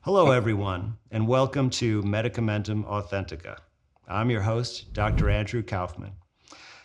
Hello, everyone, and welcome to Medicamentum Authentica. I'm your host, Dr. Andrew Kaufman.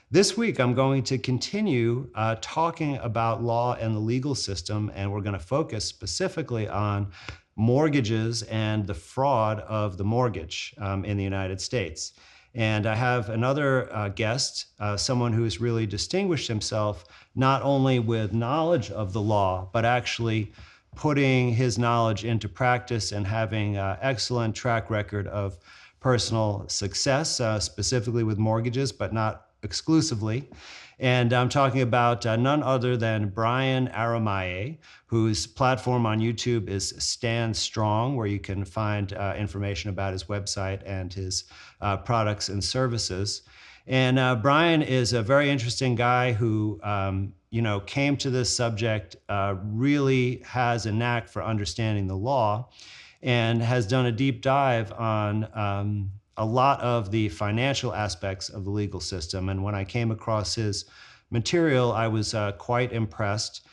This week, I'm going to continue talking about law and the legal system, and we're going to focus specifically on mortgages and the fraud of the mortgage in the United States. And I have another guest, someone who's really distinguished himself not only with knowledge of the law, but actually putting his knowledge into practice and having an excellent track record of personal success, specifically with mortgages, but not exclusively. And I'm talking about none other than Bryan Aromaye, whose platform on YouTube is Stand Strong, where you can find information about his website and his products and services. And Bryan is a very interesting guy who, came to this subject, really has a knack for understanding the law, and has done a deep dive on a lot of the financial aspects of the legal system. And when I came across his material, I was quite impressed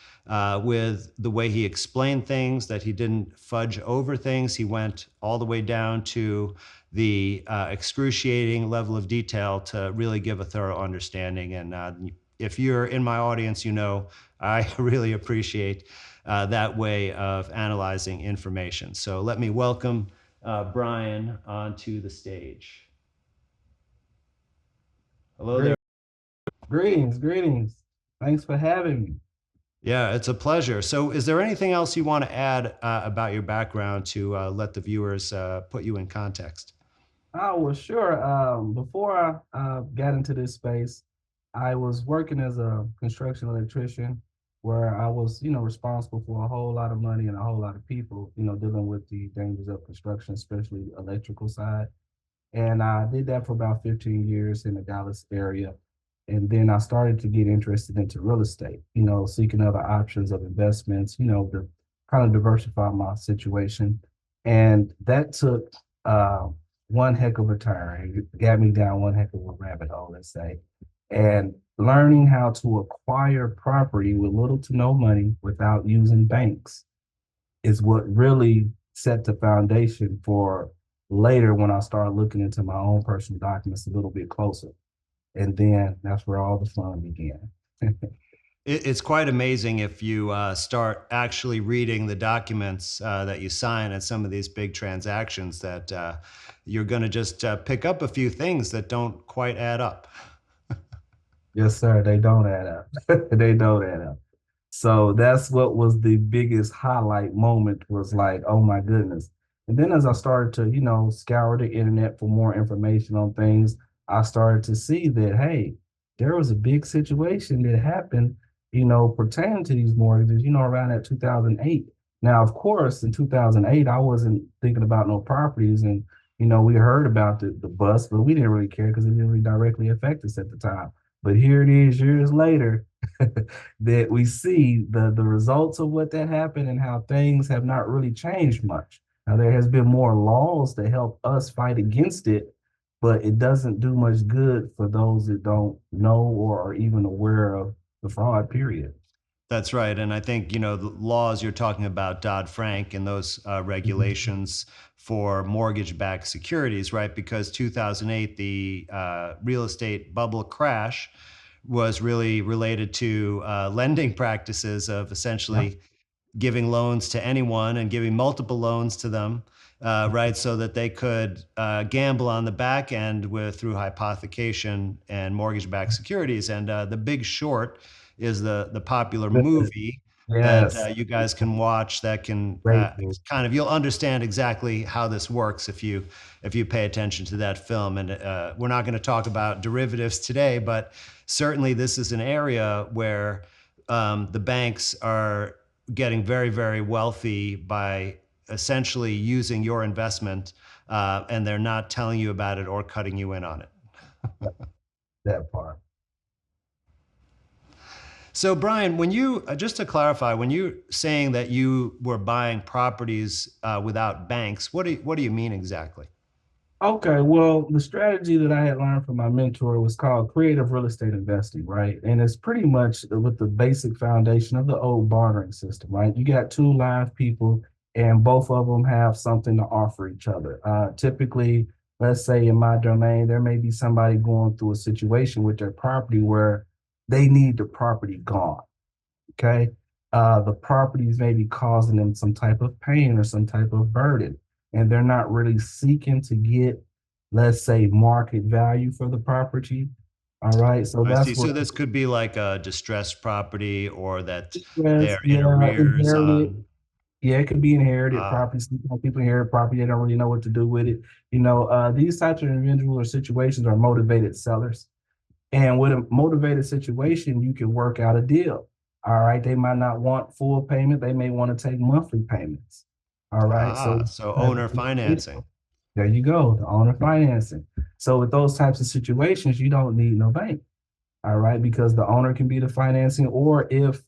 with the way he explained things, that he didn't fudge over things. He went all the way down to the excruciating level of detail to really give a thorough understanding. And if you're in my audience, you know I really appreciate that way of analyzing information. So let me welcome Bryan onto the stage. Hello there. Great. Greetings. Thanks for having me. Yeah, it's a pleasure. So is there anything else you want to add about your background to let the viewers put you in context? Oh, well, sure. Before I got into this space, I was working as a construction electrician where I was, responsible for a whole lot of money and a whole lot of people, dealing with the dangers of construction, especially electrical side. And I did that for about 15 years in the Dallas area. And then I started to get interested into real estate, seeking other options of investments, to kind of diversify my situation. And that took one heck of a turn. It got me down one heck of a rabbit hole, let's say. And learning how to acquire property with little to no money without using banks is what really set the foundation for later when I started looking into my own personal documents a little bit closer. And then that's where all the fun began. It's quite amazing if you start actually reading the documents that you sign at some of these big transactions that you're going to just pick up a few things that don't quite add up. Yes, sir. They don't add up. They don't add up. So that's what was the biggest highlight moment was like, oh my goodness. And then as I started to, scour the internet for more information on things, I started to see that, hey, there was a big situation that happened, pertaining to these mortgages, around that 2008. Now, of course, in 2008, I wasn't thinking about no properties and, we heard about the bust, but we didn't really care because it didn't really directly affect us at the time. But here it is years later that we see the results of what that happened and how things have not really changed much. Now there has been more laws to help us fight against it, but it doesn't do much good for those that don't know or are even aware of the fraud period. That's right. And I think, the laws you're talking about, Dodd-Frank and those Mhm. regulations for mortgage-backed securities, right? Because 2008, the real estate bubble crash was really related to lending practices of Yeah. essentially giving loans to anyone and giving multiple loans to them, right? So that they could gamble on the back end through hypothecation and mortgage-backed securities. And The Big Short is the popular movie that Yes. you guys can watch. That can Great move. kind of, you'll understand exactly how this works if you pay attention to that film. And we're not going to talk about derivatives today, but certainly this is an area where the banks are getting very, very wealthy by essentially using your investment, and they're not telling you about it or cutting you in on it. That part. So, Bryan, when you just to clarify, when you're saying that you were buying properties without banks, what do you mean exactly? Okay, well, the strategy that I had learned from my mentor was called creative real estate investing, right? And it's pretty much with the basic foundation of the old bartering system, right? You got two live people, and both of them have something to offer each other. Typically, let's say in my domain, there may be somebody going through a situation with their property where they need the property gone. Okay. The properties may be causing them some type of pain or some type of burden, and they're not really seeking to get, let's say, market value for the property. All right. So I see. that's where So this could be like a distressed property or that they're stress, in yeah, arrears inherited. on. Yeah, it could be inherited Ah, property. Sometimes people inherit property, they don't really know what to do with it. These types of individuals or situations are motivated sellers. And with a motivated situation, you can work out a deal. All right. They might not want full payment. They may want to take monthly payments. All right. So so owner financing. there you go, the owner financing. So with those types of situations, you don't need no bank. All right. Because the owner can be the financing, or if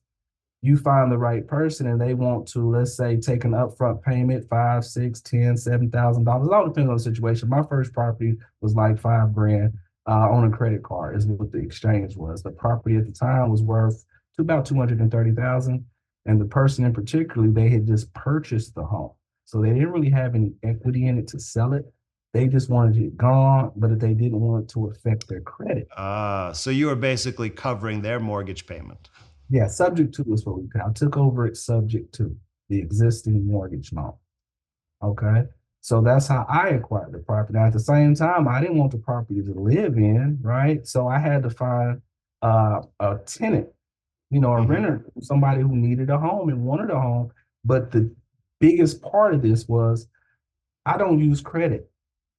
you find the right person and they want to, let's say, take an upfront payment, 5, 6, 10, $7,000. It all depends on the situation. My first property was like 5 grand on a credit card, is what the exchange was. The property at the time was worth to about 230,000. And the person in particular, they had just purchased the home. So they didn't really have any equity in it to sell it. They just wanted it gone, but they didn't want it to affect their credit. So you are basically covering their mortgage payment. Yeah, subject to is what we I took over it subject to the existing mortgage loan. Okay. So that's how I acquired the property. Now, at the same time, I didn't want the property to live in, right? So I had to find a tenant, a Hmm. renter, somebody who needed a home and wanted a home. But the biggest part of this was I don't use credit.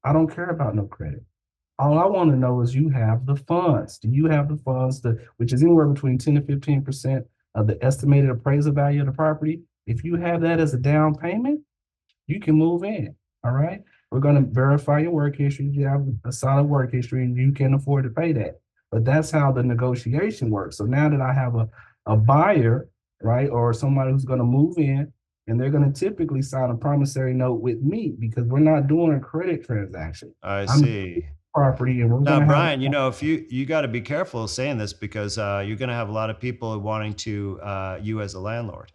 I don't care about no credit. All I want to know is you have the funds. Do you have the funds which is anywhere between 10 to 15% of the estimated appraisal value of the property? If you have that as a down payment, you can move in. All right. We're going to verify your work history. You have a solid work history and you can afford to pay that. But that's how the negotiation works. So now that I have a buyer, right, or somebody who's going to move in, and they're going to typically sign a promissory note with me because we're not doing a credit transaction. I I'm see. property and we're Now, going to have Brian, if you got to be careful saying this because you're going to have a lot of people wanting to you as a landlord.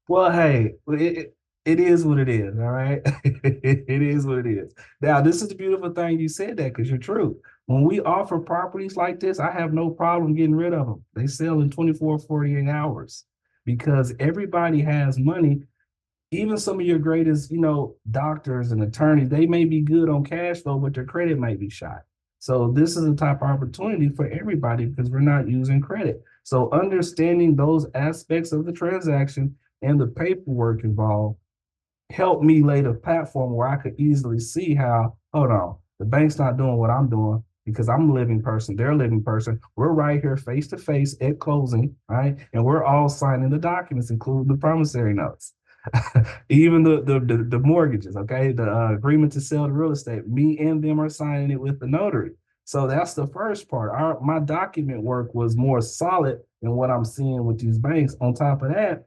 well, hey, it is what it is, all right? It is what it is. Now, this is the beautiful thing you said that because you're true. When we offer properties like this, I have no problem getting rid of them. They sell in 24, 48 hours because everybody has money. Even some of your greatest, doctors and attorneys, they may be good on cash flow, but their credit might be shot. So this is a type of opportunity for everybody because we're not using credit. So understanding those aspects of the transaction and the paperwork involved helped me lay the platform where I could easily see how, hold on, the bank's not doing what I'm doing because I'm a living person, they're a living person. We're right here face to face at closing, right? And we're all signing the documents, including the promissory notes. Even the mortgages, okay, the agreement to sell the real estate. Me and them are signing it with the notary. So that's the first part. My document work was more solid than what I'm seeing with these banks. On top of that,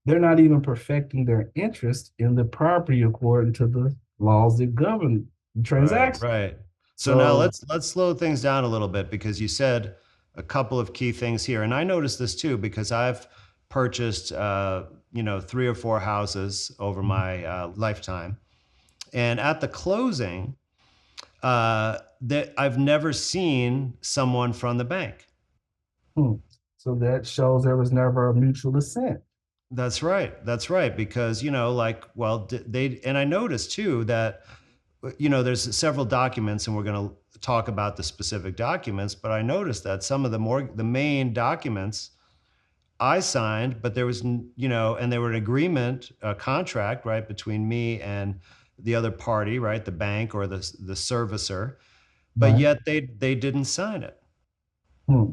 they're not even perfecting their interest in the property according to the laws that govern the Right, transaction. right. So now So, let's slow things down a little bit because you said a couple of key things here, and I noticed this too because I've purchased 3 or 4 houses over my lifetime, and at the closing, that I've never seen someone from the bank. hmm, so that shows there was never a mutual assent. That's right. That's right. Because, they, and I noticed too that, there's several documents and we're going to talk about the specific documents, but I noticed that some of the main documents I signed, but there was, and they were an agreement, a contract, right, between me and the other party, right, the bank or the servicer, but Right. yet they didn't sign it. Hmm.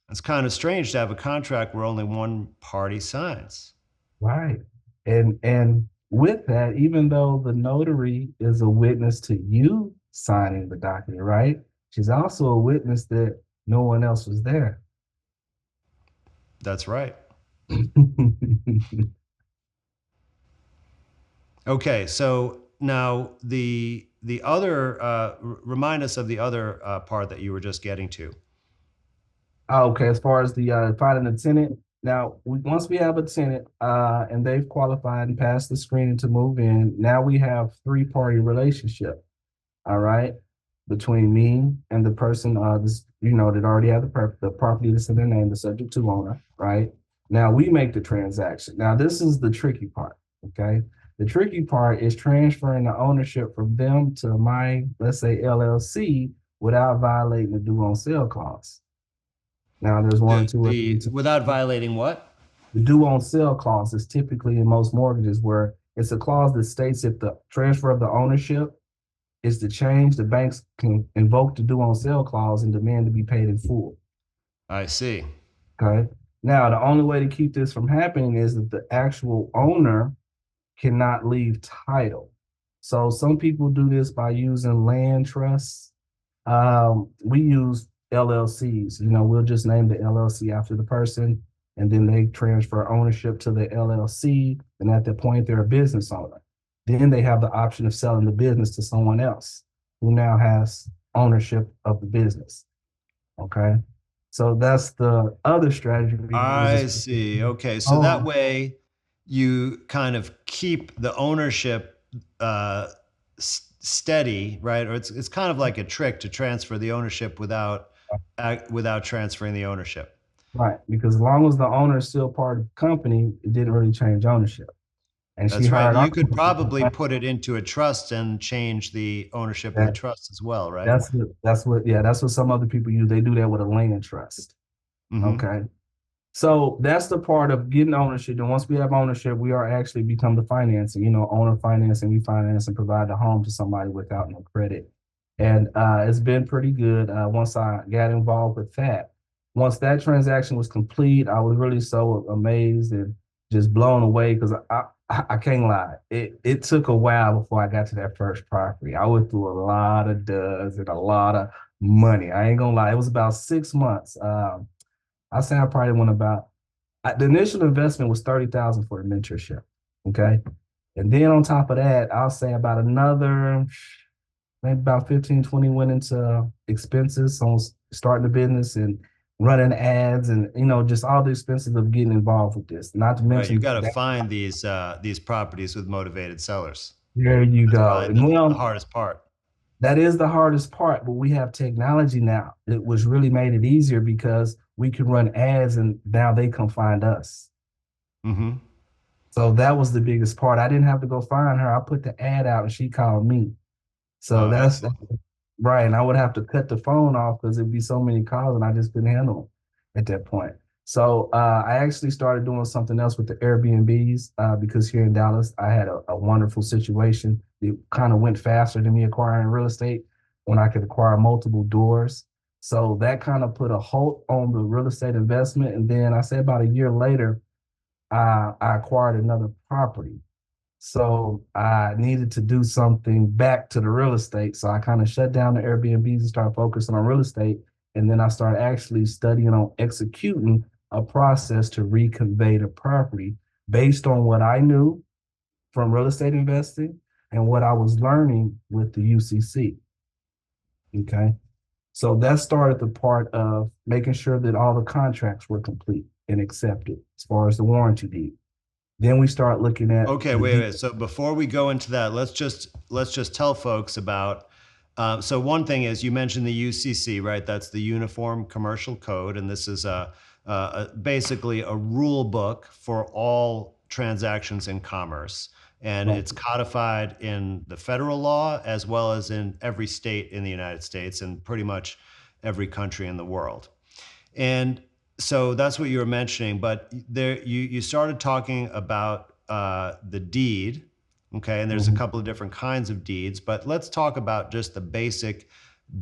It's kind of strange to have a contract where only one party signs. Right. And with that, even though the notary is a witness to you signing the document, right? She's also a witness that no one else was there. That's right. Okay, so now the other remind us of the other part that you were just getting to. Okay, as far as the finding the tenant. Now, once we have a tenant and they've qualified and passed the screening to move in, now we have three-party relationship. All right, between me and the person, that already had the property that's in their name, the subject to owner. Right now, we make the transaction. Now, this is the tricky part. Okay, the tricky part is transferring the ownership from them to my, let's say, LLC without violating the due on sale clause. Now, there's one, two, or three. The without violating what? The due on sale clause is typically in most mortgages where it's a clause that states if the transfer of the ownership is to change, the banks can invoke the due on sale clause and demand to be paid in full. I see. Okay. Now, the only way to keep this from happening is that the actual owner cannot leave title. So some people do this by using land trusts. We use LLCs. We'll just name the LLC after the person, and then they transfer ownership to the LLC. And at that point, they're a business owner. Then they have the option of selling the business to someone else who now has ownership of the business. Okay. So that's the other strategy we use. I see. Okay. So that Oh, way you kind of keep the ownership steady, right? Or it's kind of like a trick to transfer the ownership without transferring the ownership. right. Because as long as the owner is still part of the company, it didn't really change ownership. And she That's right. hired our You could probably put it into a trust and change the ownership of the that trust as well, right? that's what some other people use. They do that with a land trust. Hmm. Okay. So that's the part of getting ownership. And once we have ownership, we are actually become the financing, owner financing, we finance and provide the home to somebody without no credit. And it's been pretty good once I got involved with that. Once that transaction was complete, I was really so amazed and just blown away because I can't lie. It took a while before I got to that first property. I went through a lot of duds and a lot of money. I ain't gonna lie. It was about 6 months. I say I probably went about the initial investment was 30,000 for the mentorship. Okay. And then on top of that, I'll say about another maybe about 15, 20 went into expenses on starting the business and running ads and just all the expenses of getting involved with this. Not to Right. You mention got to that find these properties with motivated sellers. there you That's go. probably And the well, hardest part. that is the hardest part, but we have technology now. It was really made it easier because we can run ads and now they come find us. Hmm. So that was the biggest part. I didn't have to go find her. I put the ad out and she called me. So Oh, that's excellent. right. And I would have to cut the phone off because it'd be so many calls and I just couldn't handle them at that point. So I actually started doing something else with the Airbnbs because here in Dallas, I had a wonderful situation. It kind of went faster than me acquiring real estate when I could acquire multiple doors. So that kind of put a halt on the real estate investment. And then I say about a year later, I acquired another property. So I needed to do something back to the real estate. So I kind of shut down the Airbnbs and started focusing on real estate. And then I started actually studying on executing a process to reconvey the property based on what I knew from real estate investing and what I was learning with the UCC. Okay. So that started the part of making sure that all the contracts were complete and accepted as far as the warranty deed. Then we start looking at Okay, the wait, deed. wait. So before we go into that, let's just tell folks about. So one thing is you mentioned the UCC, right? That's the Uniform Commercial Code, and this is basically a rule book for all transactions in commerce, and Right. it's codified in the federal law as well as in every state in the United States and pretty much every country in the world. And so that's what you were mentioning, but there you started talking about the deed, okay? And there's a Mhm. couple of different kinds of deeds, but let's talk about just the basic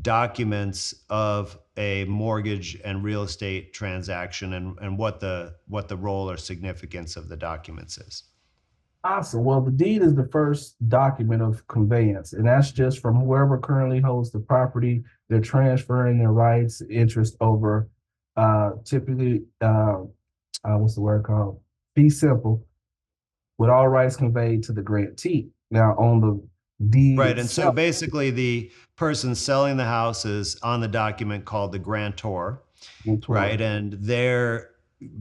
documents of a mortgage and real estate transaction and what the role or significance of the documents is. Awesome. Well, the deed is the first document of conveyance, and that's just from whoever currently holds the property. They're transferring their rights, interest over typically what's the word called? Be simple, with all rights conveyed to the grantee. Now, on the deed Right. And so itself, basically the person selling the house is on the document called the grantor, mentor, right? And they're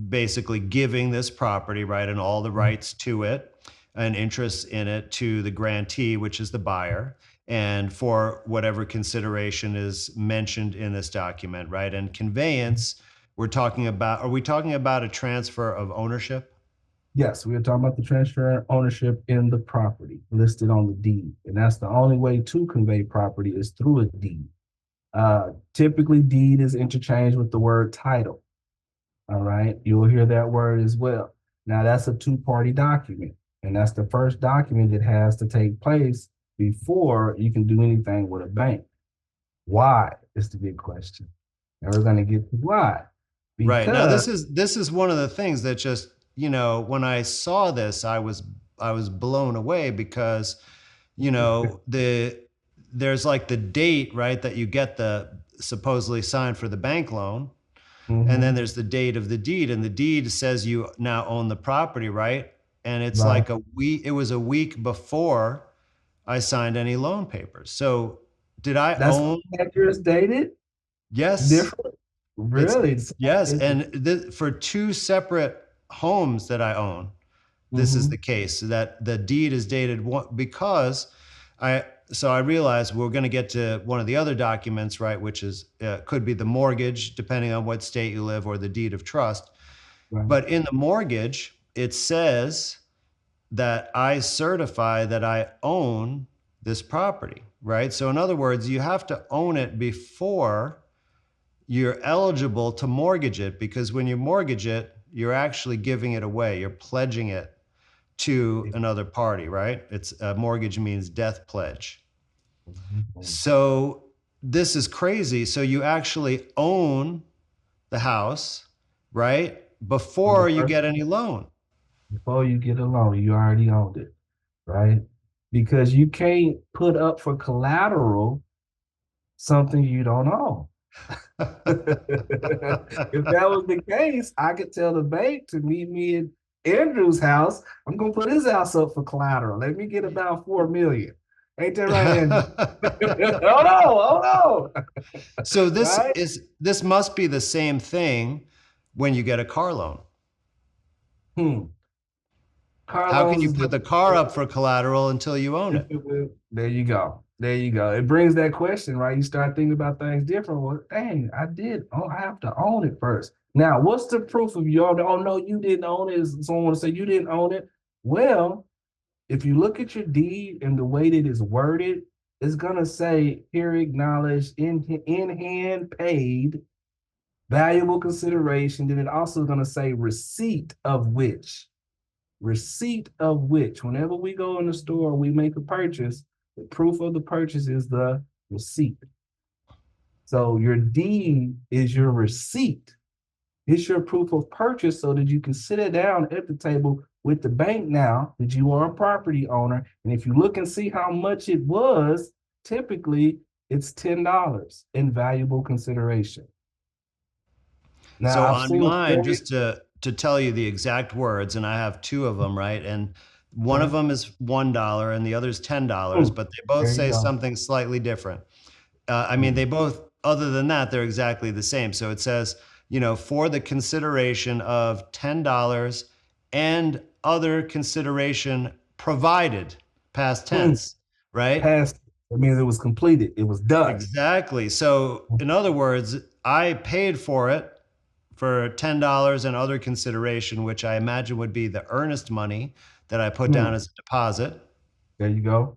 basically giving this property, right, and all the rights to it and interests in it to the grantee, which is the buyer, and for whatever consideration is mentioned in this document, right? And conveyance, are we talking about a transfer of ownership? Yes, we are talking about the transfer of ownership in the property listed on the deed. And that's the only way to convey property is through a deed. Typically, deed is interchanged with the word title. All right. You'll hear that word as well. Now, that's a two-party document. And that's the first document that has to take place before you can do anything with a bank. Why is the big question. And we're going to get to why. Right. Now Because this is one of the things that just, when I saw this, I was blown away because, there's like the date, right, that you get the supposedly signed for the bank loan. And then Mhm, there's the date of the deed, and the deed says you now own the property, right? And it's right. like it was a week before I signed any loan papers. So did I That's own? accurate dated Yes. different. It's Really? So yes, it's and for two separate homes that I own, this is the mhm, case that the deed is dated because I so I realized we're going to get to one of the other documents, right, which is could be the mortgage, depending on what state you live, or the deed of trust. right. But in the mortgage, it says that I certify that I own this property, right? So in other words, you have to own it before you're eligible to mortgage it, because when you mortgage it, you're actually giving it away. You're pledging it to another party, right? It's a mortgage means death pledge. Mhm. So this is crazy. So you actually own the house, right? For the Before you first, get any loan. before you get a loan, you already owned it, right? Because you can't put up for collateral something you don't own. If that was the case, I could tell the bank to meet me at Andrew's house. I'm gonna put his house up for collateral. Let me get about 4 million. Ain't that right, Andrew? Oh no, oh no. So Right? this must be the same thing when you get a car loan. Hmm. Car How can loans you is put the different. car up for collateral until you own it? There you go. There you go. It brings that question, right? You start thinking about things different. Well, dang, I did. Oh, I have to own it first. Now, what's the proof of you? Oh, no, you didn't own it. Someone will say you didn't own it. Well, if you look at your deed and the way that it's worded, it's gonna say here acknowledged in hand paid valuable consideration. Then it also gonna say receipt of which. Receipt of which, whenever we go in the store, we make a purchase, the proof of the purchase is the receipt. So your deed is your receipt. It's your proof of purchase so that you can sit down at the table with the bank now that you are a property owner. And if you look and see how much it was, typically it's $10 in valuable consideration. Now So I've on seen mine, very just to tell you the exact words, and I have two of them, right? And one of okay. them is $1 and the other is $10, Ooh, but they both there you say go. something slightly different. I mean, Mm, they both, other than that, they're exactly the same. So it says, for the consideration of $10 and other consideration provided, past mm, tense, right? Past, that means it was completed. It was done. Exactly. So, in other words, I paid for it for $10 and other consideration, which I imagine would be the earnest money that I put down Mm, as a deposit. there you go.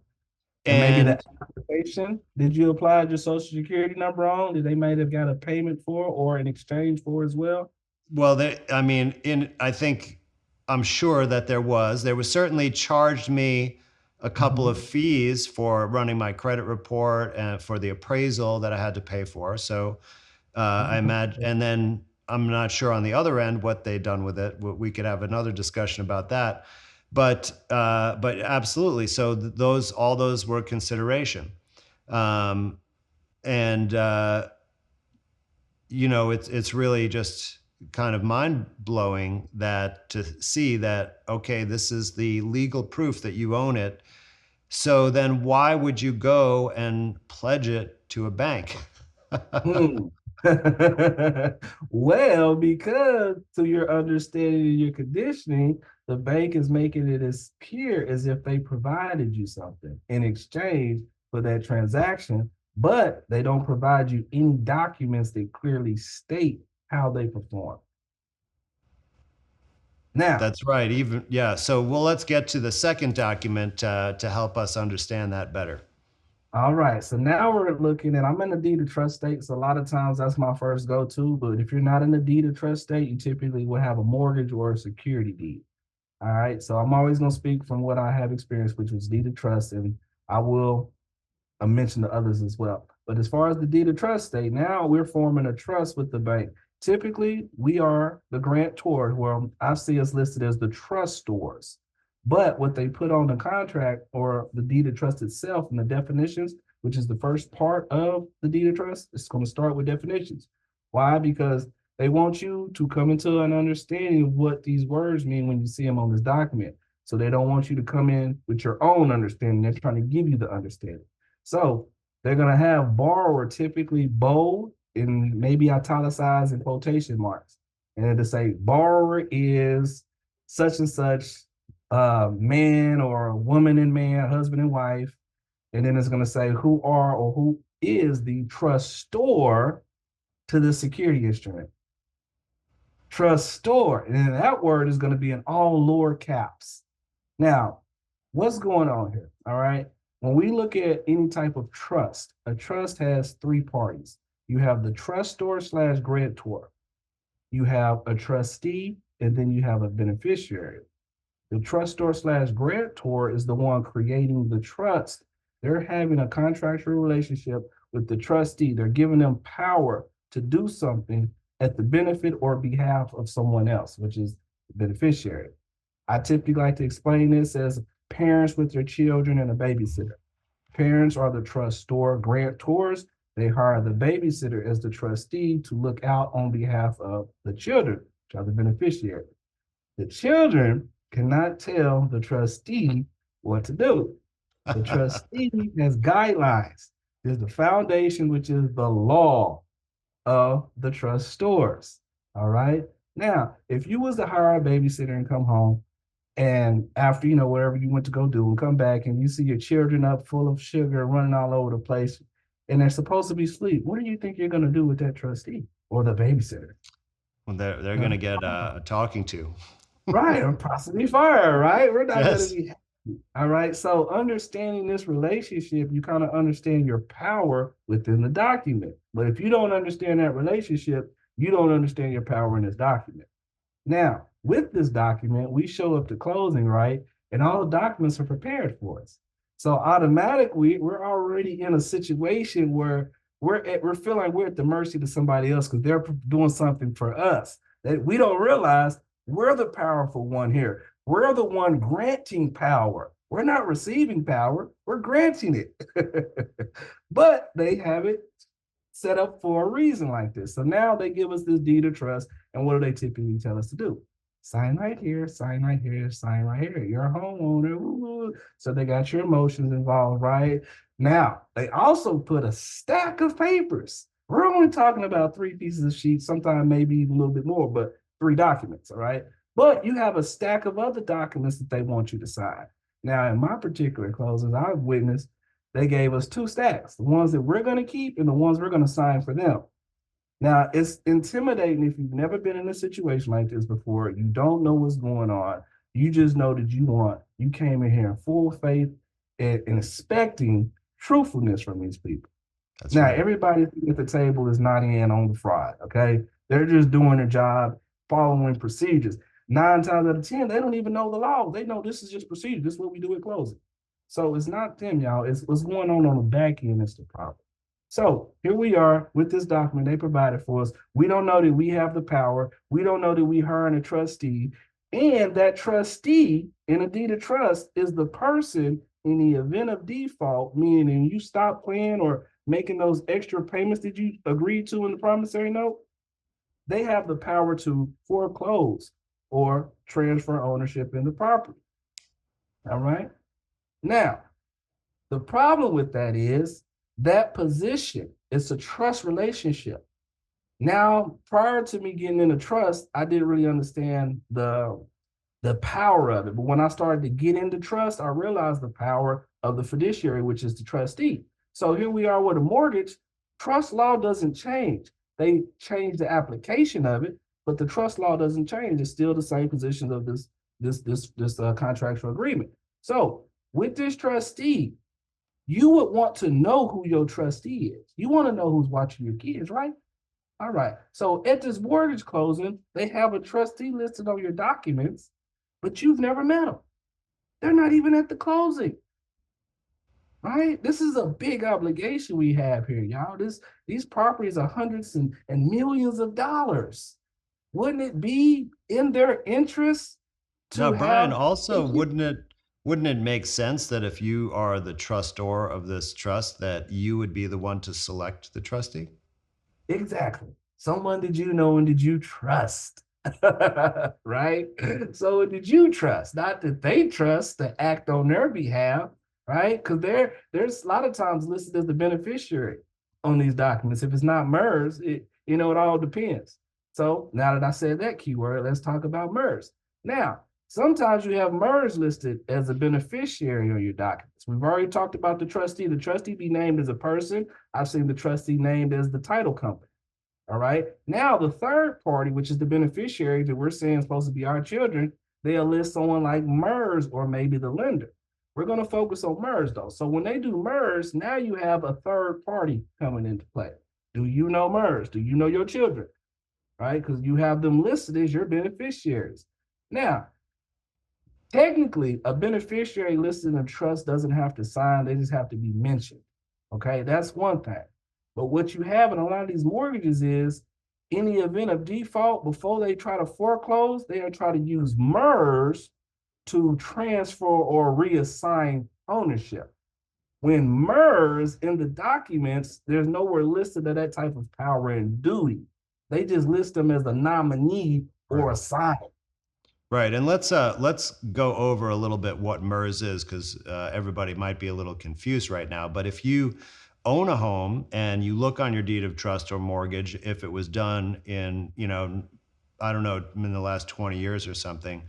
And maybe the And application, did you apply your social security number on? Did they might have got a payment for or an exchange for as well? well, I mean, I think, I'm sure that there was certainly charged me a couple of Mhm. fees for running my credit report and for the appraisal that I had to pay for. So, I imagine, and then I'm not sure on the other end what they've done with it. We could have another discussion about that, but absolutely. So those all those were consideration, um, and it's really just kind of mind blowing that to see that, okay, this is the legal proof that you own it. So then why would you go and pledge it to a bank? Hmm. Well, because to your understanding and your conditioning, the bank is making it as pure as if they provided you something in exchange for that transaction, but they don't provide you any documents that clearly state how they perform. Now, That's right. Even yeah. So well, let's get to the second document to help us understand that better. all right, so now we're looking at, I'm in the deed of trust state, so a lot of times that's my first go-to, but if you're not in the deed of trust state, you typically will have a mortgage or a security deed. All right. So I'm always going to speak from what I have experienced, which was deed of trust, and I will mention the others as well. But as far as the deed of trust state, now we're forming a trust with the bank. Typically, we are the grantor, where I see us listed as the trustors. But what they put on the contract or the deed of trust itself and the definitions, which is the first part of the deed of trust, it's going to start with definitions. Why? Because they want you to come into an understanding of what these words mean when you see them on this document. So they don't want you to come in with your own understanding. They're trying to give you the understanding. So they're going to have borrower typically bold and maybe italicized in quotation marks. And it'll say borrower is such and such man or woman and man, husband and wife. And then it's going to say who are or who is the trustor to the security instrument. Trustor. And then that word is going to be in all lower caps. Now, what's going on here? All right. When we look at any type of trust, a trust has three parties. You have the trustor slash grantor, you have a trustee, and then you have a beneficiary. The trustor slash grantor is the one creating the trust. They're having a contractual relationship with the trustee. They're giving them power to do something at the benefit or behalf of someone else, which is the beneficiary. I typically like to explain this as parents with their children and a babysitter. Parents are the trustor, grantors. They hire the babysitter as the trustee to look out on behalf of the children, which are the beneficiary. The children cannot tell the trustee what to do. The trustee has guidelines. There's the foundation, which is the law of the trustors. All right. Now, if you was to hire a babysitter and come home, and after, whatever you went to go do and come back and you see your children up full of sugar running all over the place and they're supposed to be asleep, what do you think you're going to do with that trustee or the babysitter? Well, they're going to get a talking to. Right, or possibly fire, right? We're not going to Yes. be happy. All right. So understanding this relationship, you kind of understand your power within the document. But if you don't understand that relationship, you don't understand your power in this document. Now, with this document, we show up to closing, right? And all the documents are prepared for us. So automatically, we're already in a situation where we're feeling like we're at the mercy to somebody else because they're doing something for us that we don't realize we're the powerful one here. We're the one granting power. We're not receiving power, we're granting it. But they have it set up for a reason like this. So now they give us this deed of trust. And what do they typically tell us to do? Sign right here, sign right here, sign right here. You're a homeowner. Woo-woo. So they got your emotions involved, right? Now, they also put a stack of papers. We're only talking about three pieces of sheets, sometimes maybe even a little bit more, but three documents, all right? But you have a stack of other documents that they want you to sign. Now, in my particular closings, I've witnessed they gave us two stacks, the ones that we're going to keep and the ones we're going to sign for them. Now, it's intimidating if you've never been in a situation like this before. You don't know what's going on. You just know that you came in here in full faith and expecting truthfulness from these people. That's Now, right. everybody at the table is not in on the fraud, okay? They're just doing their job, following procedures. 9 times out of 10, they don't even know the law. They know this is just procedure. This is what we do at closing. So it's not them, y'all. It's what's going on the back end is the problem. So here we are with this document they provided for us. We don't know that we have the power. We don't know that we hiring a trustee. And that trustee in a deed of trust is the person in the event of default, meaning you stop paying or making those extra payments that you agreed to in the promissory note, they have the power to foreclose or transfer ownership in the property. All right. Now, the problem with that is that position, it's a trust relationship. Now, prior to me getting into trust, I didn't really understand the power of it. But when I started to get into trust, I realized the power of the fiduciary, which is the trustee. So here we are with a mortgage. Trust law doesn't change. They change the application of it, but the trust law doesn't change. It's still the same positions of this contractual agreement. So with this trustee, you would want to know who your trustee is. You want to know who's watching your kids, right? All right. So at this mortgage closing, they have a trustee listed on your documents, but you've never met them. They're not even at the closing, right? This is a big obligation we have here, y'all. These properties are hundreds and millions of dollars. Wouldn't it be in their interest Now, to Brian, have? also, wouldn't it make sense that if you are the trustor of this trust, that you would be the one to select the trustee? Exactly. Someone did you know and did you trust? Right? So did you trust? Not that they trust to act on their behalf, right? Because there's a lot of times listed as the beneficiary on these documents. If it's not MERS, it all depends. So now that I said that keyword, let's talk about MERS. Now, sometimes you have MERS listed as a beneficiary on your documents. We've already talked about the trustee. The trustee be named as a person. I've seen the trustee named as the title company. All right. Now, the third party, which is the beneficiary that we're saying is supposed to be our children, they'll list someone like MERS or maybe the lender. We're going to focus on MERS though. So when they do MERS, now you have a third party coming into play. Do you know MERS? Do you know your children? Right? Because you have them listed as your beneficiaries. Now, technically, a beneficiary listed in a trust doesn't have to sign, they just have to be mentioned. Okay, that's one thing. But what you have in a lot of these mortgages is in the event of default, before they try to foreclose, they'll try to use MERS to transfer or reassign ownership. When MERS in the documents, there's nowhere listed of that type of power and duty. They just list them as a nominee or a Right. sign. Right, and let's go over a little bit what MERS is, because everybody might be a little confused right now. But if you own a home and you look on your deed of trust or mortgage, if it was done in, I don't know, in the last 20 years or something,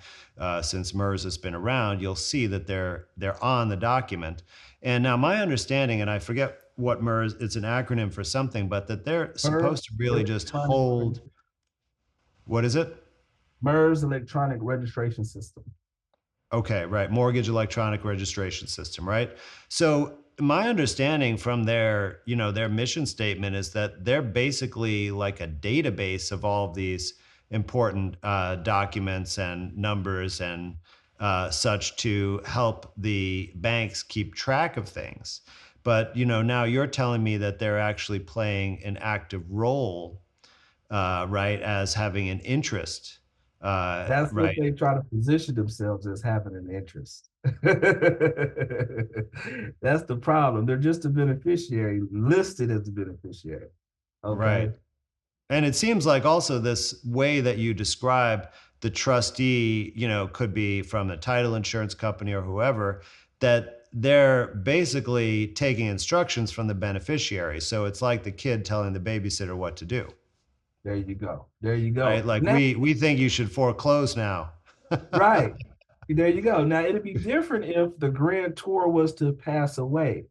since MERS has been around, you'll see that they're on the document. And now my understanding, and I forget what MERS, it's an acronym for something, but that they're MERS supposed to really just electronic hold, what is it? MERS electronic registration system. Okay, right. Mortgage electronic registration system, right? So my understanding from their mission statement is that they're basically like a database of all of these important documents and numbers and such to help the banks keep track of things. But now you're telling me that they're actually playing an active role, right, as having an interest, That's what right? they try to position themselves as having an interest. That's the problem. They're just a beneficiary, listed as a beneficiary. Right. Okay. And it seems like also this way that you describe the trustee, could be from a title insurance company or whoever, that they're basically taking instructions from the beneficiary. So it's like the kid telling the babysitter what to do, There you go. There you right? go. Like Now, we think you should foreclose now. right. There you go. Now it'd be different if the grantor was to pass away,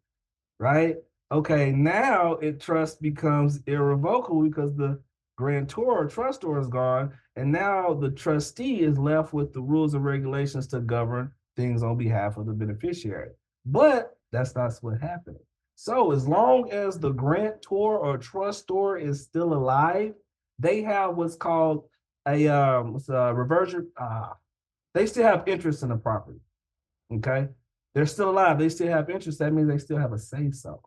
right? Okay, now it trust becomes irrevocable because the grantor or trustor is gone, and now the trustee is left with the rules and regulations to govern things on behalf of the beneficiary. But that's not what happened. So as long as the grantor or trustor is still alive, they have what's called a reversion. They still have interest in the property. Okay, they're still alive. They still have interest. That means they still have a say so.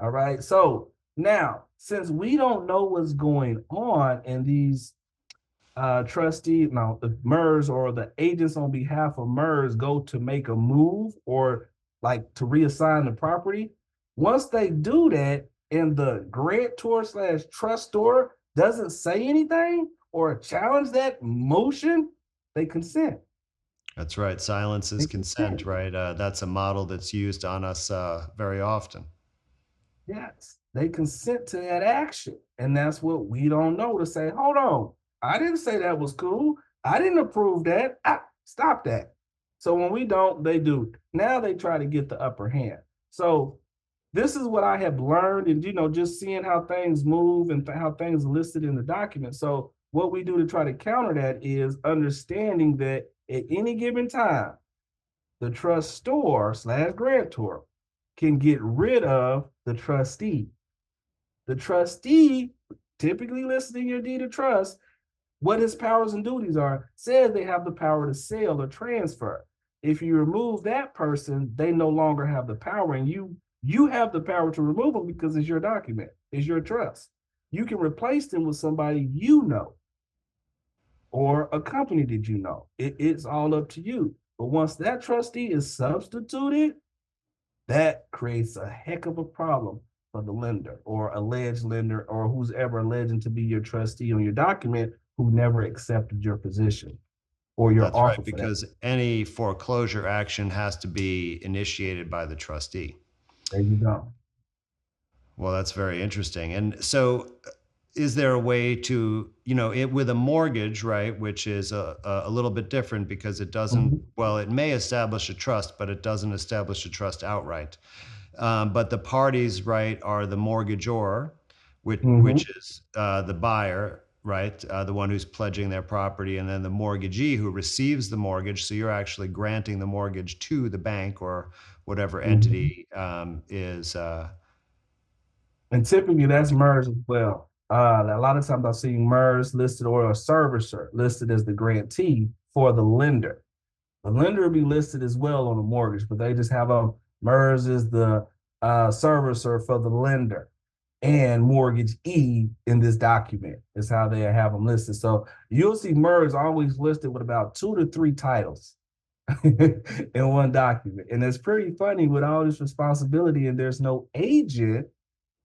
All right. So now, since we don't know what's going on and these the MERS or the agents on behalf of MERS go to make a move or like to reassign the property, once they do that and the grantor slash trustor doesn't say anything or challenge that motion, they consent. That's right. Silence is They consent, consent. right? That's a model that's used on us very often. Yes. they consent to that action. And that's what we don't know, to say, hold on, I didn't say that was cool. I didn't approve that. Stop that. So when we don't, they do. Now they try to get the upper hand. So this is what I have learned, and just seeing how things move and how things are listed in the document. So what we do to try to counter that is understanding that at any given time, the trustor slash grantor can get rid of the trustee. The trustee, typically listed in your deed of trust, what his powers and duties are, says they have the power to sell or transfer. If you remove that person, they no longer have the power, and you have the power to remove them because it's your document, it's your trust. You can replace them with somebody or a company that. It's all up to you. But once that trustee is substituted, that creates a heck of a problem for the lender or alleged lender or who's ever alleging to be your trustee on your document who never accepted your position or your That's right, offer for that. because any foreclosure action has to be initiated by the trustee. There you go. Well, that's very interesting. And so, is there a way to, with a mortgage, right, which is a little bit different because it doesn't, Mhm. well, it may establish a trust, but it doesn't establish a trust outright. But the parties, right, are the mortgagor, Mhm. which is the buyer, right, the one who's pledging their property, and then the mortgagee who receives the mortgage. So you're actually granting the mortgage to the bank or whatever Mhm. entity is. And typically that's MERS as well. A lot of times I've seen MERS listed or a servicer listed as the grantee for the lender. The lender will be listed as well on the mortgage, but they just have a MERS is the servicer for the lender and mortgage E in this document is how they have them listed. So you'll see MERS always listed with about 2 to 3 titles in one document. And it's pretty funny with all this responsibility and there's no agent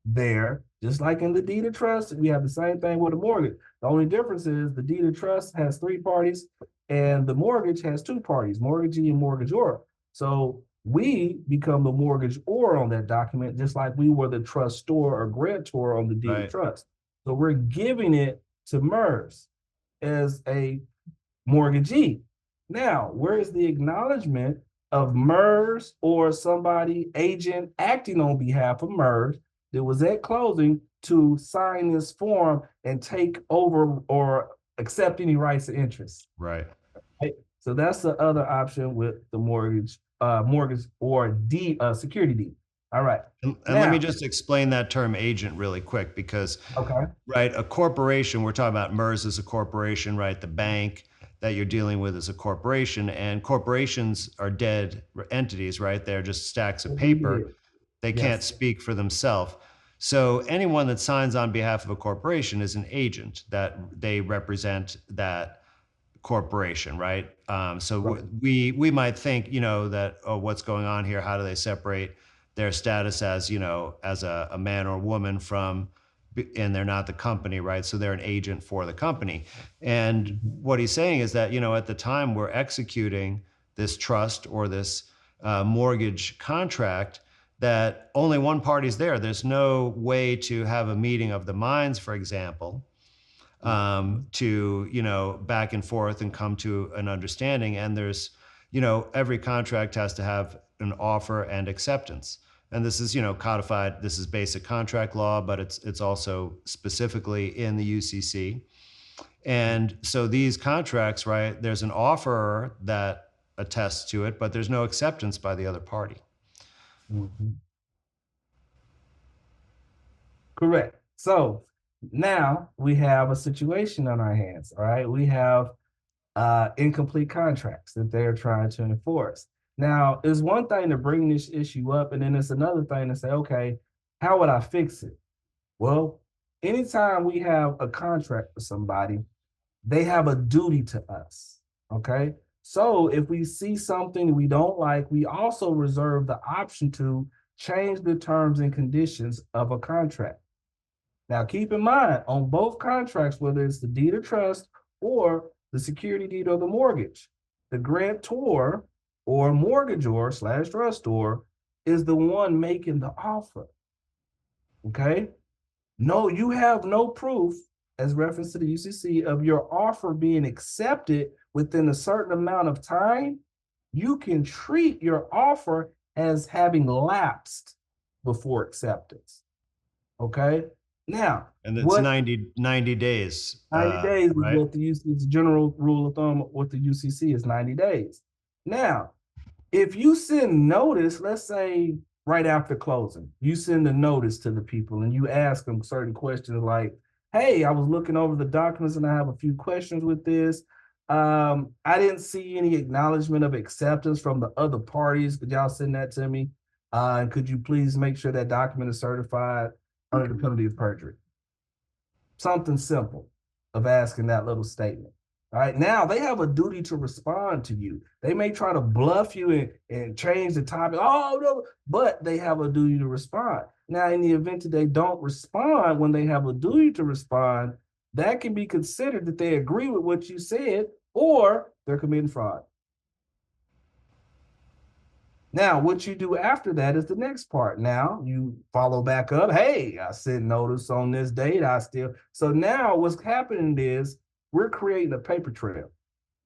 there, just like in the deed of trust, we have the same thing with a mortgage. The only difference is the deed of trust has 3 parties and the mortgage has 2 parties, mortgagee and mortgagor. So we become the mortgagor on that document, just like we were the trustor or grantor on the deed of Right. trust. So we're giving it to MERS as a mortgagee. Now, where is the acknowledgement of MERS or somebody agent acting on behalf of MERS that was at closing to sign this form and take over or accept any rights and interests? Right. Right? So that's the other option with the mortgage or security deed. All right. And let me Now, just explain that term agent really quick because, okay. right, a corporation, we're talking about MERS as a corporation, right? The bank that you're dealing with is a corporation, and corporations are dead entities, right? They're just stacks of paper. They can't Yes. speak for themselves. So anyone that signs on behalf of a corporation is an agent that they represent that corporation, right? So Right. we might think, that, oh, what's going on here? How do they separate their status as, as a man or woman from, and they're not the company, right? So they're an agent for the company. And Mhm. what he's saying is that, at the time we're executing this trust or this mortgage contract, that only one party's there. There's no way to have a meeting of the minds, for example, Mhm. to back and forth and come to an understanding. And there's every contract has to have an offer and acceptance, and this is codified. This is basic contract law, but it's also specifically in the UCC. And so these contracts, right, there's an offer that attests to it, but there's no acceptance by the other party. Mhm. Correct. So now we have a situation on our hands. All right. We have incomplete contracts that they're trying to enforce. Now, it's one thing to bring this issue up, and then it's another thing to say, okay, how would I fix it? Well, anytime we have a contract with somebody, they have a duty to us. Okay. So if we see something we don't like, we also reserve the option to change the terms and conditions of a contract. Now, keep in mind on both contracts, whether it's the deed of trust or the security deed or the mortgage, the grantor or mortgagor slash trustor is the one making the offer. Okay. No, you have no proof, as reference to the UCC, of your offer being accepted within a certain amount of time. You can treat your offer as having lapsed before acceptance. Okay. Now, And it's what 90 days, 90 days is right? what the UCC, the general rule of thumb, what the UCC is 90 days. Now, if you send notice, let's say right after closing, you send a notice to the people and you ask them certain questions like, hey, I was looking over the documents and I have a few questions with this. I didn't see any acknowledgement of acceptance from the other parties. Could y'all send that to me? And could you please make sure that document is certified under the penalty of perjury? Something simple of asking that little statement. All right. Now they have a duty to respond to you. They may try to bluff you and change the topic. Oh, no, but they have a duty to respond. Now, in the event that they don't respond when they have a duty to respond, that can be considered that they agree with what you said or they're committing fraud. Now, what you do after that is the next part. Now you follow back up. Hey, I sent notice on this date. So now what's happening is we're creating a paper trail.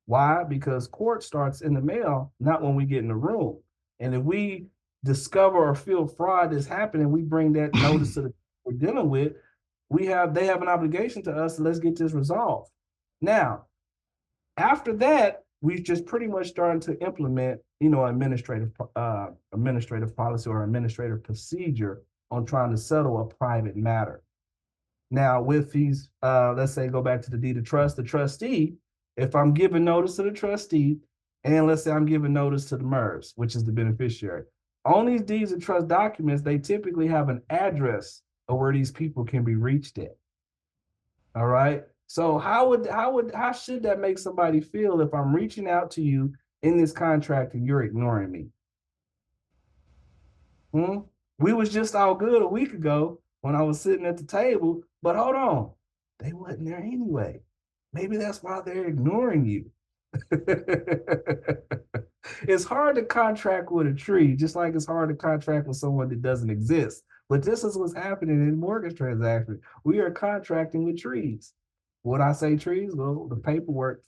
Why? Because court starts in the mail, not when we get in the room. And if we discover or feel fraud is happening, we bring that notice to the we're dealing with. They have an obligation to us. So let's get this resolved. Now, after that, we just pretty much started to implement, administrative policy or administrative procedure on trying to settle a private matter. Now, with these, let's say go back to the deed of trust, the trustee, if I'm giving notice to the trustee, and let's say I'm giving notice to the MERS, which is the beneficiary, on these deeds of trust documents, they typically have an address of where these people can be reached at. All right. So how should that make somebody feel if I'm reaching out to you in this contract and you're ignoring me? Hmm? We was just all good a week ago when I was sitting at the table, but hold on, they wasn't there anyway. Maybe that's why they're ignoring you. It's hard to contract with a tree, just like it's hard to contract with someone that doesn't exist. But this is what's happening in mortgage transactions. We are contracting with trees. Would I say trees? Well, the paperwork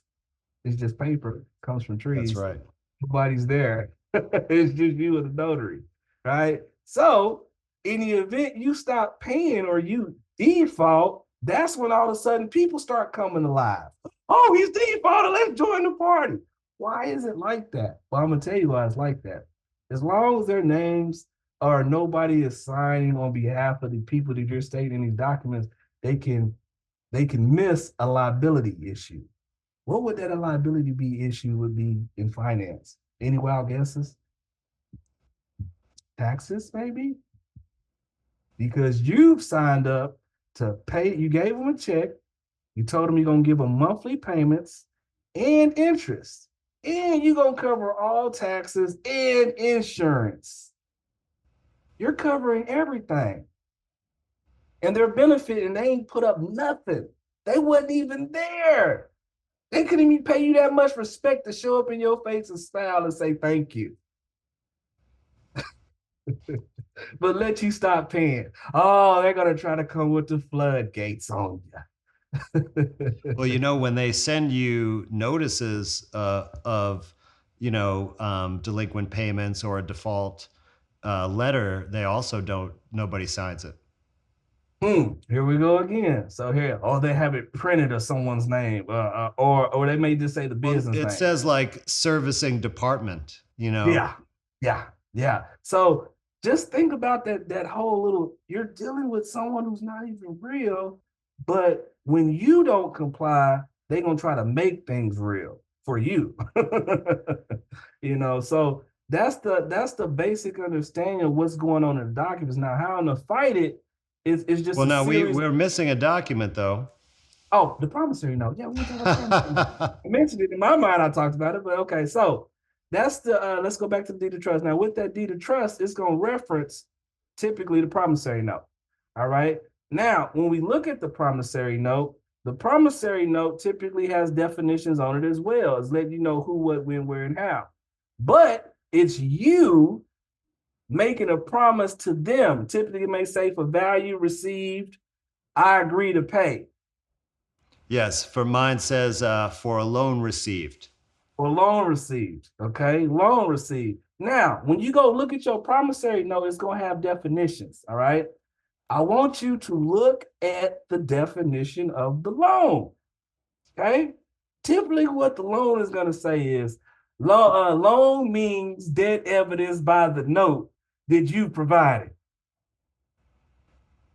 is just paper, comes from That's trees. right. Nobody's there. It's just you and the notary, right? So in the event you stop paying or you default, that's when all of a sudden people start coming alive. Oh, he's defaulted. Let's join the party. Why is it like that? Well, I'm gonna tell you why it's like that. As long as their names or nobody is signing on behalf of the people that you're stating in these documents, they can miss a liability issue. What would that liability be issue would be in finance? Any wild guesses? Taxes, maybe? Because you've signed up to pay, you gave them a check, you told them you're gonna give them monthly payments and interest, and you're gonna cover all taxes and insurance. You're covering everything. And they're benefiting, they ain't put up nothing. They wasn't even there. They couldn't even pay you that much respect to show up in your face and smile and say thank you. But let you stop paying. Oh, they're gonna try to come with the floodgates on Well, you. when they send you notices of, delinquent payments or a default letter, they also don't, nobody signs it. Here we go again. So here, oh, they have it printed of someone's name, or they may just say the Well, business it name. says like servicing department, Yeah, yeah. So just think about that whole little. You're dealing with someone who's not even real, but when you don't comply, they're gonna try to make things real for you. So that's the basic understanding of what's going on in the documents. Now, how to fight it is just Well, a now series. we're missing a document though. Oh, the promissory note. Yeah, we were talking about the promissory note. I mentioned it in my mind. I talked about it, but okay. So that's the. Let's go back to the deed of trust. Now, with that deed of trust, it's going to reference typically the promissory note. All right. Now, when we look at the promissory note typically has definitions on it as well as letting you know who, what, when, where, and how. But it's you making a promise to them. Typically, it may say for value received, I agree to pay. Yes, for mine says for a loan received. Or loan received. Okay, loan received. Now, when you go look at your promissory note, it's going to have definitions. All right. I want you to look at the definition of the loan. Okay. Typically, what the loan is going to say is loan means debt evidenced by the note that you provided.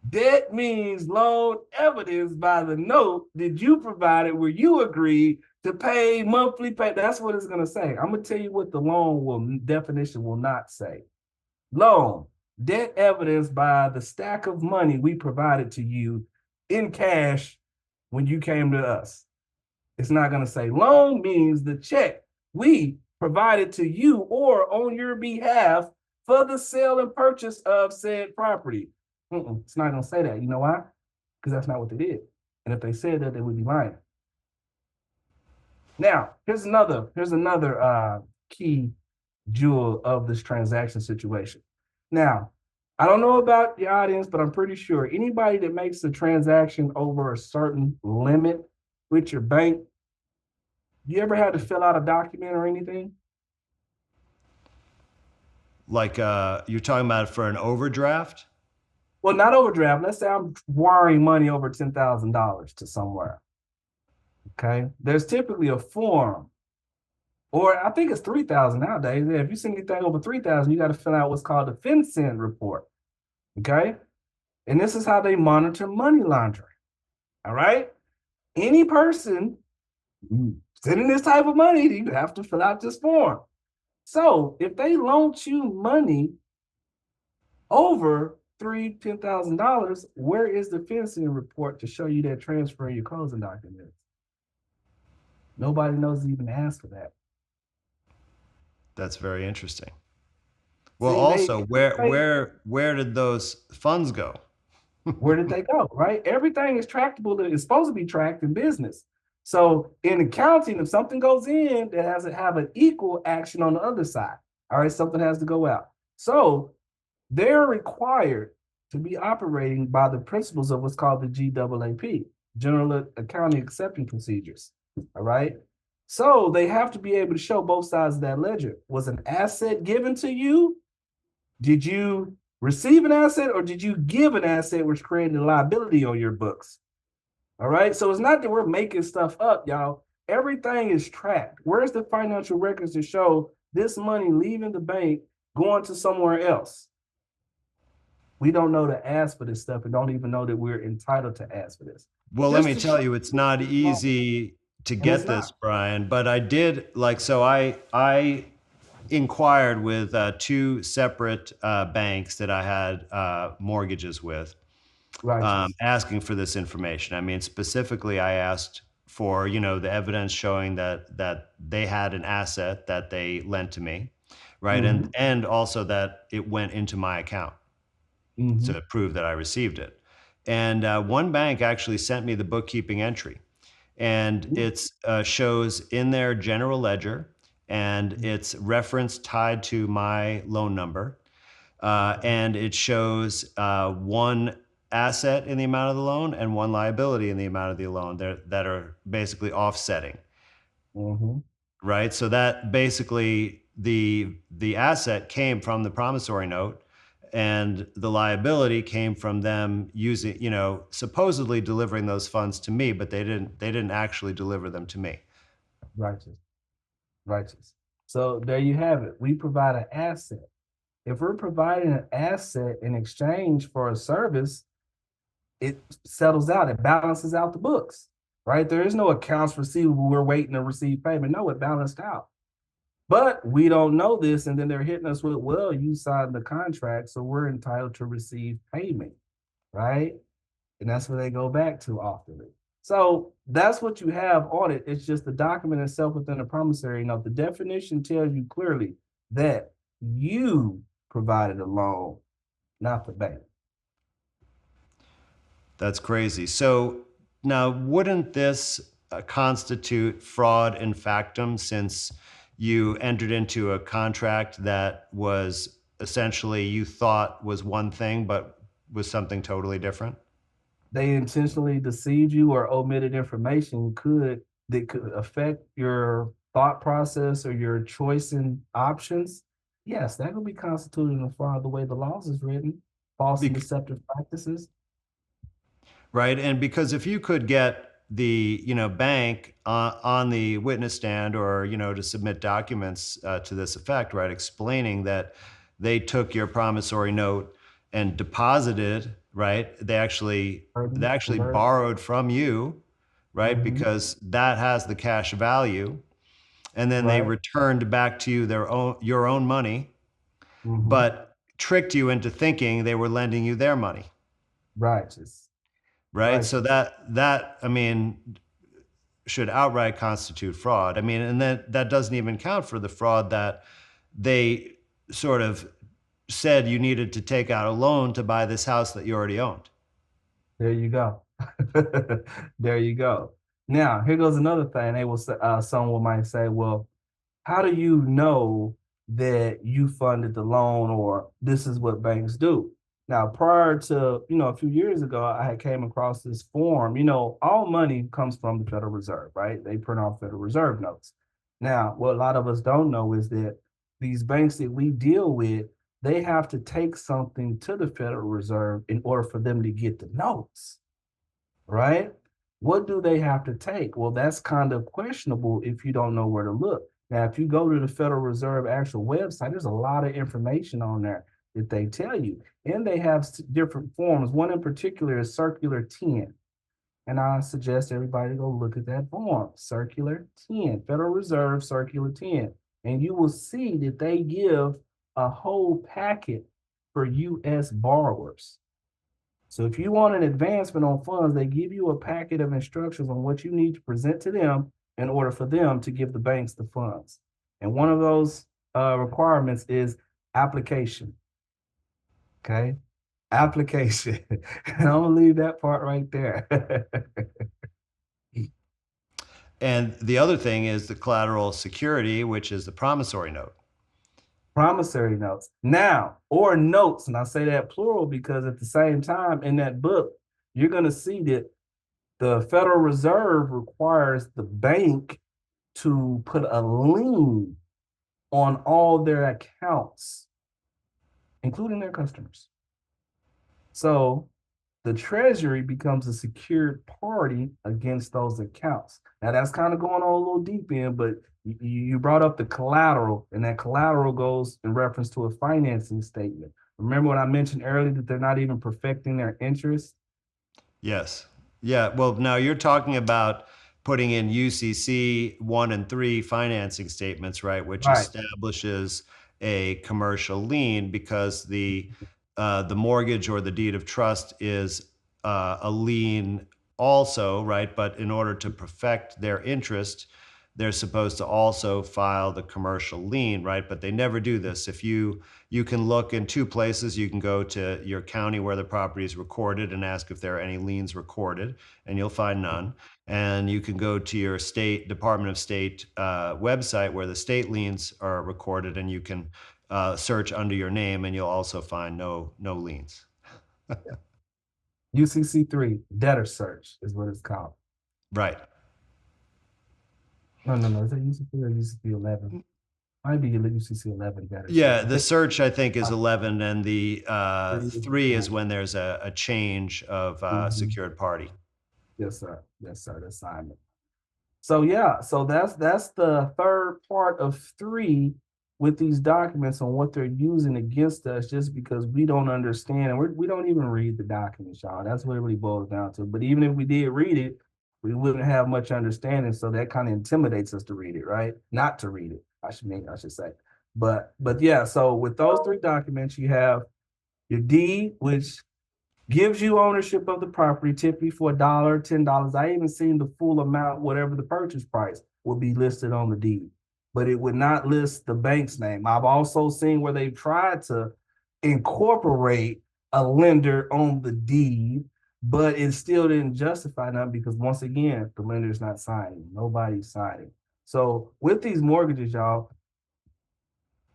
Debt means loan evidenced by the note that you provided where you agreed to pay monthly pay. That's what it's going to say. I'm going to tell you what the loan definition will not say. Loan, debt evidenced by the stack of money we provided to you in cash when you came to us. It's not going to say loan means the check we provided to you or on your behalf for the sale and purchase of said property. It's not going to say that. You know why? Because that's not what they did. And if they said that, they would be lying. Now, here's another key jewel of this transaction situation. Now, I don't know about the audience, but I'm pretty sure anybody that makes a transaction over a certain limit with your bank, you ever had to fill out a document or anything? Like you're talking about for an overdraft? Well, not overdraft. Let's say I'm wiring money over $10,000 to somewhere. Okay. There's typically a form, or I think it's 3,000 nowadays. If you send anything over 3,000, you got to fill out what's called a FinCEN report. Okay. And this is how they monitor money laundering. All right. Any person sending this type of money, you have to fill out this form. So if they loan you money over $10,000, where is the FinCEN report to show you that transfer your closing documents? Nobody knows to even ask for that. That's very interesting. Well, See, also, where did those funds go? where did they go? Right? Everything is trackable. It's supposed to be tracked in business. So in accounting, if something goes in, that has to have an equal action on the other side. All right, something has to go out. So they're required to be operating by the principles of what's called the GAAP, General Accounting Accepting Procedures. All right. So they have to be able to show both sides of that ledger. Was an asset given to you? Did you receive an asset or did you give an asset which created a liability on your books? All right. So it's not that we're making stuff up, y'all. Everything is tracked. Where's the financial records to show this money leaving the bank, going to somewhere else? We don't know to ask for this stuff and don't even know that we're entitled to ask for this. Well, let me tell you, it's not easy to get this, Bryan, but I did so I inquired with two separate banks that I had mortgages with, asking for this information. I mean, specifically, I asked for the evidence showing that they had an asset that they lent to me, right, and also that it went into my account to prove that I received it. And one bank actually sent me the bookkeeping entry, and it shows in their general ledger, and it's reference tied to my loan number, and it shows one asset in the amount of the loan and one liability in the amount of the loan that are basically offsetting. Right? So that basically the asset came from the promissory note, and the liability came from them using, supposedly delivering those funds to me, but they didn't actually deliver them to me. Righteous. So there you have it. We provide an asset. If we're providing an asset in exchange for a service, it settles out, it balances out the books, right? There is no accounts receivable, we're waiting to receive payment. No, it balanced out. But we don't know this, and then they're hitting us with, well, you signed the contract, so we're entitled to receive payment, right? And that's where they go back to often. So that's what you have on it. It's just the document itself within the promissory note. The definition tells you clearly that you provided a loan, not the bank. That's crazy. So now, wouldn't this constitute fraud in factum, since you entered into a contract that was essentially you thought was one thing, but was something totally different? They intentionally deceived you or omitted information that could affect your thought process or your choice in options. Yes, that could be constituted a fraud the way the laws is written. False and Bec- deceptive practices. right? And because if you could get the bank on the witness stand, or to submit documents to this effect, right, explaining that they took your promissory note and deposited, right? They actually borrowed from you, right? Mm-hmm. Because that has the cash value, and then they Right. returned back to you your own money, Mm-hmm. but tricked you into thinking they were lending you their money, Righteous. right? So Righteous. that I mean should outright constitute fraud. I mean, and then that doesn't even count for the fraud that they sort of said you needed to take out a loan to buy this house that you already owned. There you go. There you go. Now, here goes another thing. Someone might say, well, how do you know that you funded the loan or this is what banks do? Now, prior to, a few years ago, I had came across this form. All money comes from the Federal Reserve, right? They print off Federal Reserve notes. Now, what a lot of us don't know is that these banks that we deal with, they have to take something to the Federal Reserve in order for them to get the notes, right? What do they have to take? Well, that's kind of questionable if you don't know where to look. Now, if you go to the Federal Reserve actual website, there's a lot of information on there that they tell you. And they have different forms. One in particular is Circular 10. And I suggest everybody to go look at that form, Circular 10, Federal Reserve Circular 10. And you will see that they give a whole packet for US borrowers. So if you want an advancement on funds, they give you a packet of instructions on what you need to present to them in order for them to give the banks the funds. And one of those requirements is application. Okay. Application. And I'm gonna leave that part right there. And the other thing is the collateral security, which is the promissory note. Promissory notes. Now, or notes, and I say that plural because at the same time in that book, you're gonna see that the Federal Reserve requires the bank to put a lien on all their accounts, including their customers. So the Treasury becomes a secured party against those accounts. Now that's kind of going on a little deep in, but you brought up the collateral, and that collateral goes in reference to a financing statement. Remember what I mentioned earlier that they're not even perfecting their interest? Yes. Yeah. Well, now you're talking about putting in UCC 1 and 3 financing statements, right, which Right. establishes a commercial lien because the mortgage or the deed of trust is a lien also, right? But in order to perfect their interest, they're supposed to also file the commercial lien, right? But they never do this. If you can look in two places. You can go to your county where the property is recorded and ask if there are any liens recorded, and you'll find none. And you can go to your state Department of State website where the state liens are recorded, and you can search under your name, and you'll also find no liens. UCC3, debtor search is what it's called. Right. No. Is it UCC or UCC 11? Might be UCC 11 debtor Yeah, search. I the think search I think is 11, and the 3 is 9. when there's a change of Mhm. secured party. Yes, sir. Yes, sir. The assignment. So yeah, so that's the third part of 3 with these documents on what they're using against us just because we don't understand and we don't even read the documents, y'all. That's what it really boils down to. But even if we did read it, we wouldn't have much understanding. So that kind of intimidates us to read it, right? Not to read it, I should say. But yeah, so with those 3 documents, you have your deed, which gives you ownership of the property, typically for $1, $10. I even seen the full amount, whatever the purchase price will be listed on the deed, but it would not list the bank's name. I've also seen where they've tried to incorporate a lender on the deed, but it still didn't justify nothing because once again, the lender's not signing. Nobody's signing. So with these mortgages, y'all,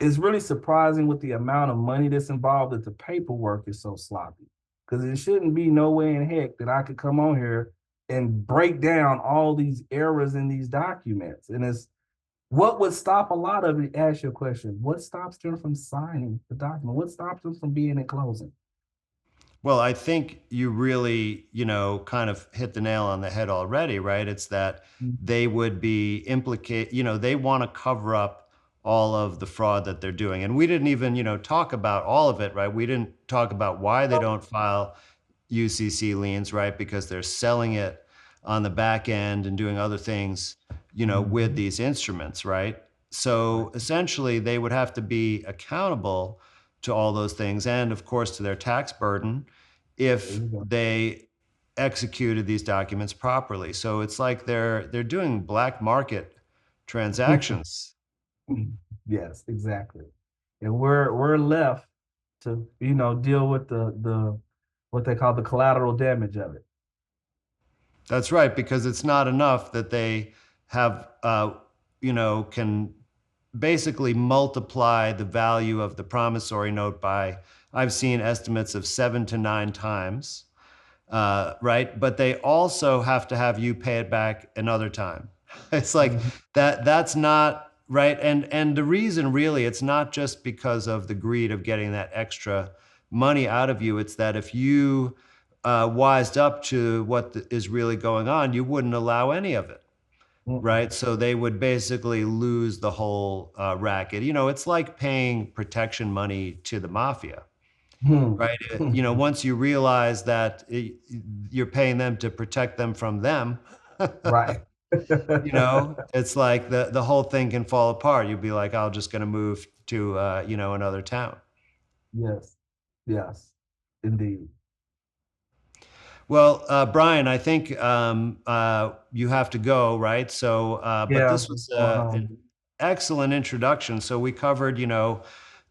it's really surprising with the amount of money that's involved that the paperwork is so sloppy. Because it shouldn't be no way in heck that I could come on here and break down all these errors in these documents. And it's what would stop a lot of it? Ask your question. What stops them from signing the document? What stops them from being in closing? Well, I think you really, kind of hit the nail on the head already, right? It's that they would be they want to cover up all of the fraud that they're doing. And we didn't even, talk about all of it, right? We didn't talk about why they don't file UCC liens, right? Because they're selling it on the back end and doing other things, with these instruments, right? So essentially, they would have to be accountable to all those things and, of course, to their tax burden There if you go. they executed these documents properly. So it's like they're doing black market transactions. Yes, exactly. And we're left to, deal with the what they call the collateral damage of it. That's right, because it's not enough that they have, can basically multiply the value of the promissory note by, I've seen estimates of 7 to 9 times, right? But they also have to have you pay it back another time. It's like Mhm. that's not right. And the reason really, it's not just because of the greed of getting that extra money out of you. It's that if you wised up to what is really going on, you wouldn't allow any of it, Mm-mm. right? So they would basically lose the whole racket. It's like paying protection money to the mafia, Hmm. right? Once you realize that you're paying them to protect them from them, Right. it's like the whole thing can fall apart. You'd be like, I'm just going to move to, another town. Yes. Yes. Indeed. Well, Brian, I think you have to go, right? So, but Yeah. this was Going home. an excellent introduction. So we covered,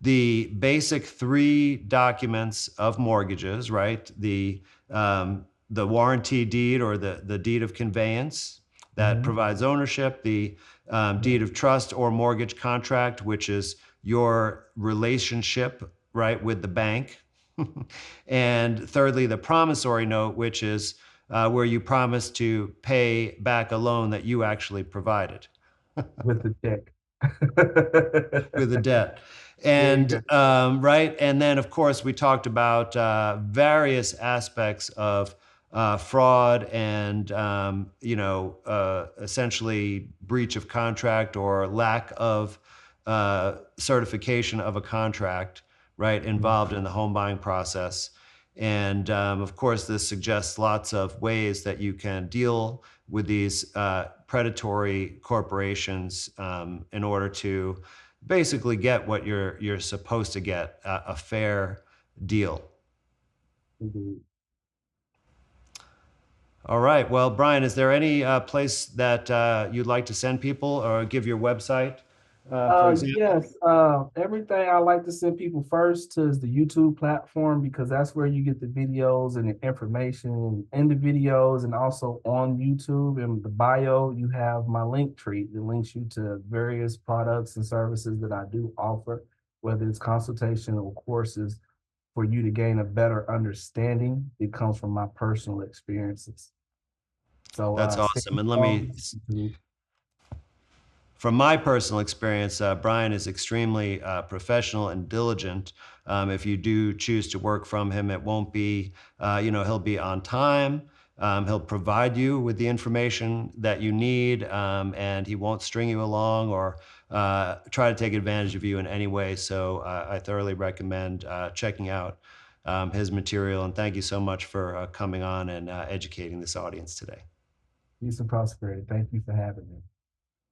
the basic three documents of mortgages, right? The warranty deed or the deed of conveyance that Hmm. provides ownership, the Yeah. deed of trust or mortgage contract, which is your relationship, right, with the bank. And thirdly, the promissory note, which is where you promise to pay back a loan that you actually provided With the check. with a debt. There you And go. right, and then of course we talked about various aspects of fraud and essentially breach of contract or lack of certification of a contract, right, involved in the home buying process. And of course, this suggests lots of ways that you can deal with these predatory corporations in order to basically get what you're supposed to get, a fair deal. Indeed. All right. Well, Brian, is there any place that you'd like to send people or give your website, for example? Yes. Everything I like to send people first to is the YouTube platform because that's where you get the videos and the information in the videos and also on YouTube. In the bio, you have my link tree that links you to various products and services that I do offer, whether it's consultation or courses for you to gain a better understanding. It comes from my personal experiences. So That's stay awesome. And let me, on YouTube. from my personal experience, Brian is extremely professional and diligent. If you do choose to work from him, it won't be, he'll be on time. He'll provide you with the information that you need, and he won't string you along or try to take advantage of you in any way. So I thoroughly recommend checking out his material. And thank you so much for coming on and educating this audience today. Peace and prosperity. Thank you for having me.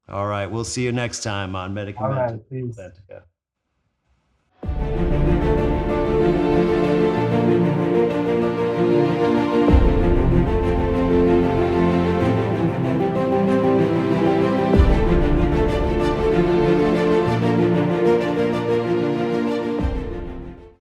All right, we'll see you next time on All right, Medicamentum peace. Authentica.